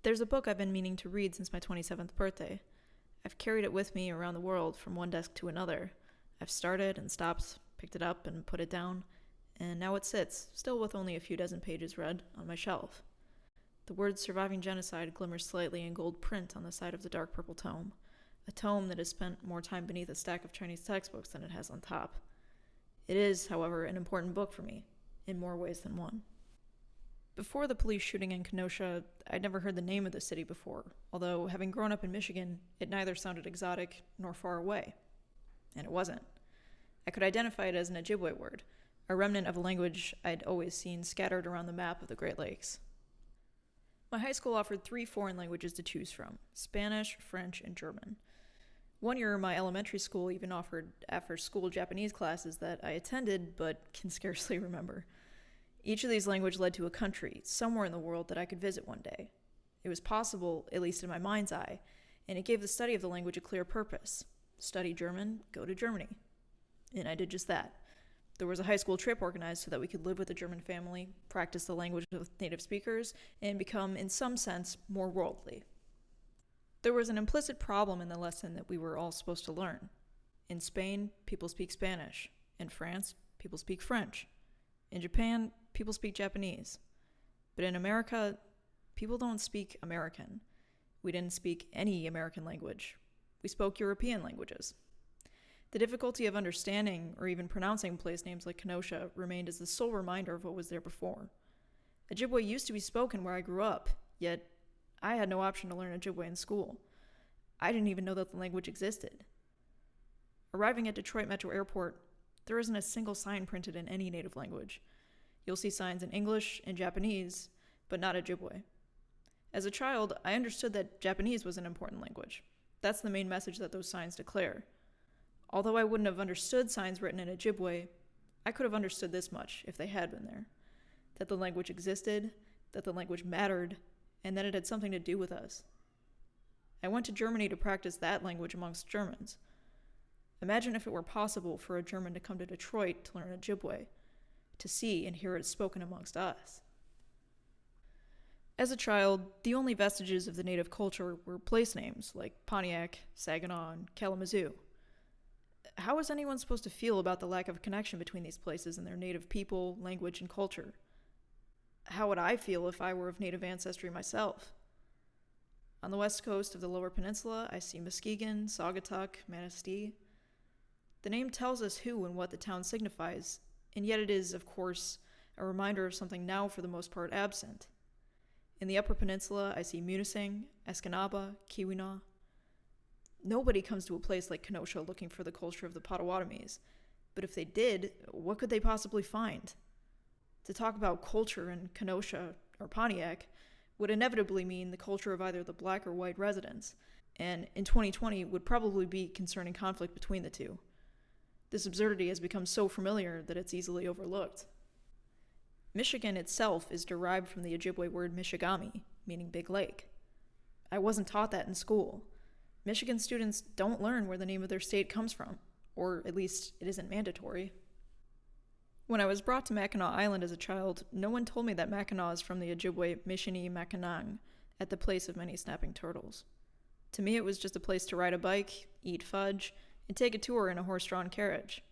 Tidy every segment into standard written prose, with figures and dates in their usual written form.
There's a book I've been meaning to read since my 27th birthday. I've carried it with me around the world from one desk to another. I've started and stopped, picked it up and put it down, and now it sits, still with only a few dozen pages read, on my shelf. The words "Surviving Genocide" glimmer slightly in gold print on the side of the dark purple tome, a tome that has spent more time beneath a stack of Chinese textbooks than it has on top. It is, however, an important book for me, in more ways than one. Before the police shooting in Kenosha, I'd never heard the name of the city before, although, having grown up in Michigan, it neither sounded exotic nor far away. And it wasn't. I could identify it as an Ojibwe word, a remnant of a language I'd always seen scattered around the map of the Great Lakes. My high school offered 3 foreign languages to choose from: Spanish, French, and German. One year, my elementary school even offered after-school Japanese classes that I attended but can scarcely remember. Each of these languages led to a country, somewhere in the world, that I could visit one day. It was possible, at least in my mind's eye, and it gave the study of the language a clear purpose. Study German, go to Germany. And I did just that. There was a high school trip organized so that we could live with a German family, practice the language with native speakers, and become, in some sense, more worldly. There was an implicit problem in the lesson that we were all supposed to learn. In Spain, people speak Spanish. In France, people speak French. In Japan, people speak Japanese. But in America, people don't speak American. We didn't speak any American language. We spoke European languages. The difficulty of understanding or even pronouncing place names like Kenosha remained as the sole reminder of what was there before. Ojibwe used to be spoken where I grew up, yet I had no option to learn Ojibwe in school. I didn't even know that the language existed. Arriving at Detroit Metro Airport, there isn't a single sign printed in any native language. You'll see signs in English and Japanese, but not Ojibwe. As a child, I understood that Japanese was an important language. That's the main message that those signs declare. Although I wouldn't have understood signs written in Ojibwe, I could have understood this much if they had been there. That the language existed, that the language mattered, and that it had something to do with us. I went to Germany to practice that language amongst Germans. Imagine if it were possible for a German to come to Detroit to learn Ojibwe, to see and hear it spoken amongst us. As a child, the only vestiges of the native culture were place names like Pontiac, Saginaw, and Kalamazoo. How was anyone supposed to feel about the lack of connection between these places and their native people, language, and culture? How would I feel if I were of native ancestry myself? On the west coast of the Lower Peninsula, I see Muskegon, Saugatuck, Manistee. The name tells us who and what the town signifies, and yet it is, of course, a reminder of something now for the most part absent. In the Upper Peninsula, I see Munising, Escanaba, Keweenaw. Nobody comes to a place like Kenosha looking for the culture of the Potawatomis, but if they did, what could they possibly find? To talk about culture in Kenosha or Pontiac would inevitably mean the culture of either the black or white residents, and in 2020 would probably be concerning conflict between the two. This absurdity has become so familiar that it's easily overlooked. Michigan itself is derived from the Ojibwe word Michigami, meaning big lake. I wasn't taught that in school. Michigan students don't learn where the name of their state comes from, or at least it isn't mandatory. When I was brought to Mackinac Island as a child, no one told me that Mackinac is from the Ojibwe Mishini Mackinac, at the place of many snapping turtles. To me, it was just a place to ride a bike, eat fudge, and take a tour in a horse-drawn carriage.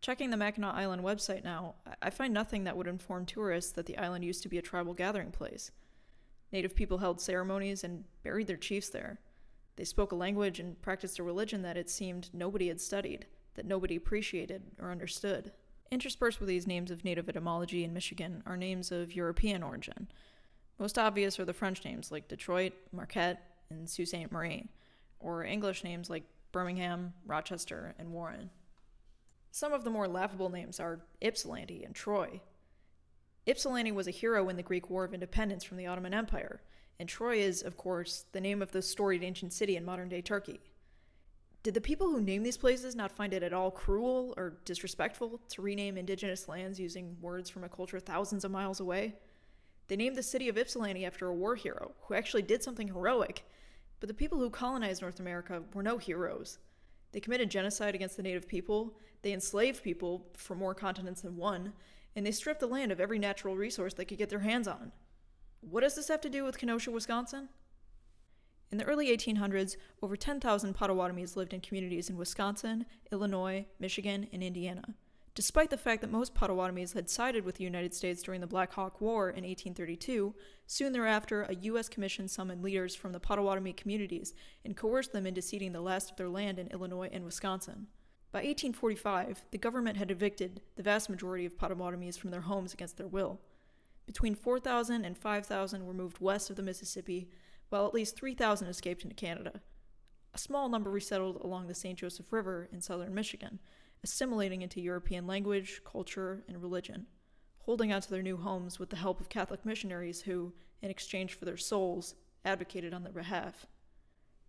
Checking the Mackinac Island website now, I find nothing that would inform tourists that the island used to be a tribal gathering place. Native people held ceremonies and buried their chiefs there. They spoke a language and practiced a religion that it seemed nobody had studied, that nobody appreciated or understood. Interspersed with these names of native etymology in Michigan are names of European origin. Most obvious are the French names like Detroit, Marquette, and Sault Ste. Marie, or English names like Birmingham, Rochester, and Warren. Some of the more laughable names are Ypsilanti and Troy. Ypsilanti was a hero in the Greek War of Independence from the Ottoman Empire, and Troy is, of course, the name of the storied ancient city in modern-day Turkey. Did the people who named these places not find it at all cruel or disrespectful to rename indigenous lands using words from a culture thousands of miles away? They named the city of Ypsilanti after a war hero who actually did something heroic, but the people who colonized North America were no heroes. They committed genocide against the native people, they enslaved people for more continents than one, and they stripped the land of every natural resource they could get their hands on. What does this have to do with Kenosha, Wisconsin? In the early 1800s, over 10,000 Potawatomis lived in communities in Wisconsin, Illinois, Michigan, and Indiana. Despite the fact that most Potawatomis had sided with the United States during the Black Hawk War in 1832, soon thereafter a U.S. commission summoned leaders from the Potawatomi communities and coerced them into ceding the last of their land in Illinois and Wisconsin. By 1845, the government had evicted the vast majority of Potawatomis from their homes against their will. Between 4,000 and 5,000 were moved west of the Mississippi, while at least 3,000 escaped into Canada. A small number resettled along the St. Joseph River in southern Michigan, assimilating into European language, culture, and religion, holding on to their new homes with the help of Catholic missionaries who, in exchange for their souls, advocated on their behalf.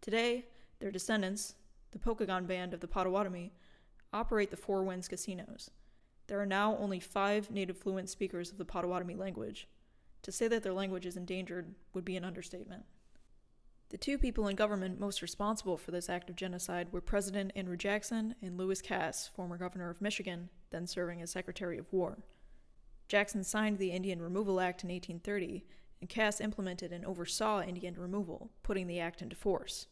Today, their descendants, the Pokagon Band of the Potawatomi, operate the Four Winds casinos. There are now only 5 native fluent speakers of the Potawatomi language. To say that their language is endangered would be an understatement. The 2 people in government most responsible for this act of genocide were President Andrew Jackson and Lewis Cass, former governor of Michigan, then serving as Secretary of War. Jackson signed the Indian Removal Act in 1830, and Cass implemented and oversaw Indian removal, putting the act into force.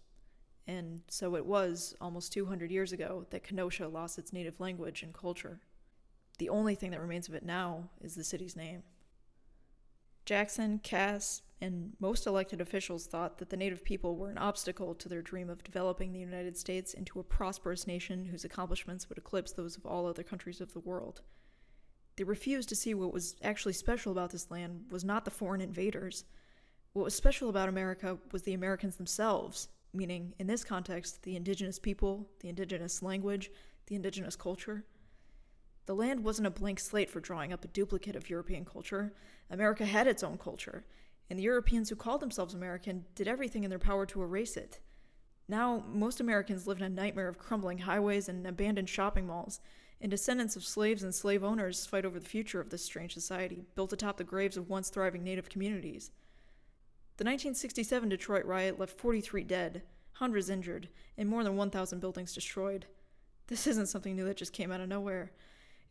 And so it was, almost 200 years ago, that Kenosha lost its native language and culture. The only thing that remains of it now is the city's name. Jackson, Cass, and most elected officials thought that the native people were an obstacle to their dream of developing the United States into a prosperous nation whose accomplishments would eclipse those of all other countries of the world. They refused to see what was actually special about this land was not the foreign invaders. What was special about America was the Americans themselves, meaning, in this context, the indigenous people, the indigenous language, the indigenous culture. The land wasn't a blank slate for drawing up a duplicate of European culture. America had its own culture, and the Europeans who called themselves American did everything in their power to erase it. Now, most Americans live in a nightmare of crumbling highways and abandoned shopping malls, and descendants of slaves and slave owners fight over the future of this strange society, built atop the graves of once thriving native communities. The 1967 Detroit riot left 43 dead, hundreds injured, and more than 1,000 buildings destroyed. This isn't something new that just came out of nowhere.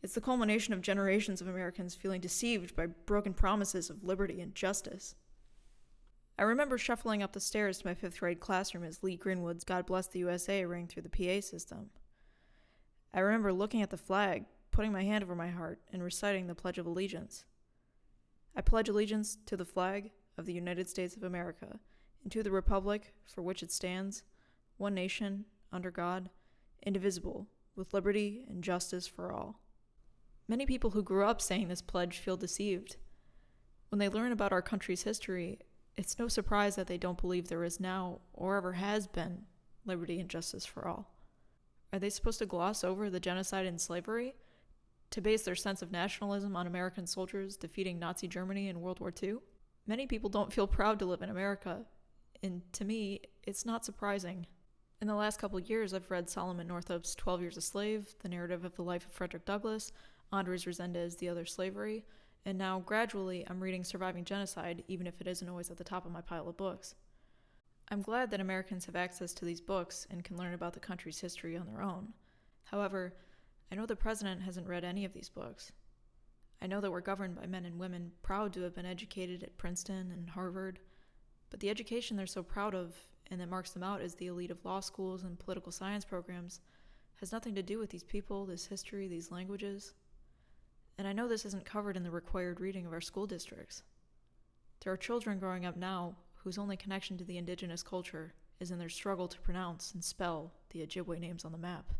It's the culmination of generations of Americans feeling deceived by broken promises of liberty and justice. I remember shuffling up the stairs to my 5th grade classroom as Lee Greenwood's "God Bless the USA" rang through the PA system. I remember looking at the flag, putting my hand over my heart, and reciting the Pledge of Allegiance. I pledge allegiance to the flag of the United States of America, and to the republic for which it stands, one nation, under God, indivisible, with liberty and justice for all. Many people who grew up saying this pledge feel deceived. When they learn about our country's history, it's no surprise that they don't believe there is now, or ever has been, liberty and justice for all. Are they supposed to gloss over the genocide and slavery? To base their sense of nationalism on American soldiers defeating Nazi Germany in World War II? Many people don't feel proud to live in America, and to me, it's not surprising. In the last couple of years, I've read Solomon Northup's 12 Years a Slave, the narrative of the life of Frederick Douglass, Andres Resendez, The Other Slavery, and now, gradually, I'm reading Surviving Genocide, even if it isn't always at the top of my pile of books. I'm glad that Americans have access to these books and can learn about the country's history on their own. However, I know the president hasn't read any of these books. I know that we're governed by men and women proud to have been educated at Princeton and Harvard, but the education they're so proud of, and that marks them out as the elite of law schools and political science programs, has nothing to do with these people, this history, these languages. And I know this isn't covered in the required reading of our school districts. There are children growing up now whose only connection to the indigenous culture is in their struggle to pronounce and spell the Ojibwe names on the map.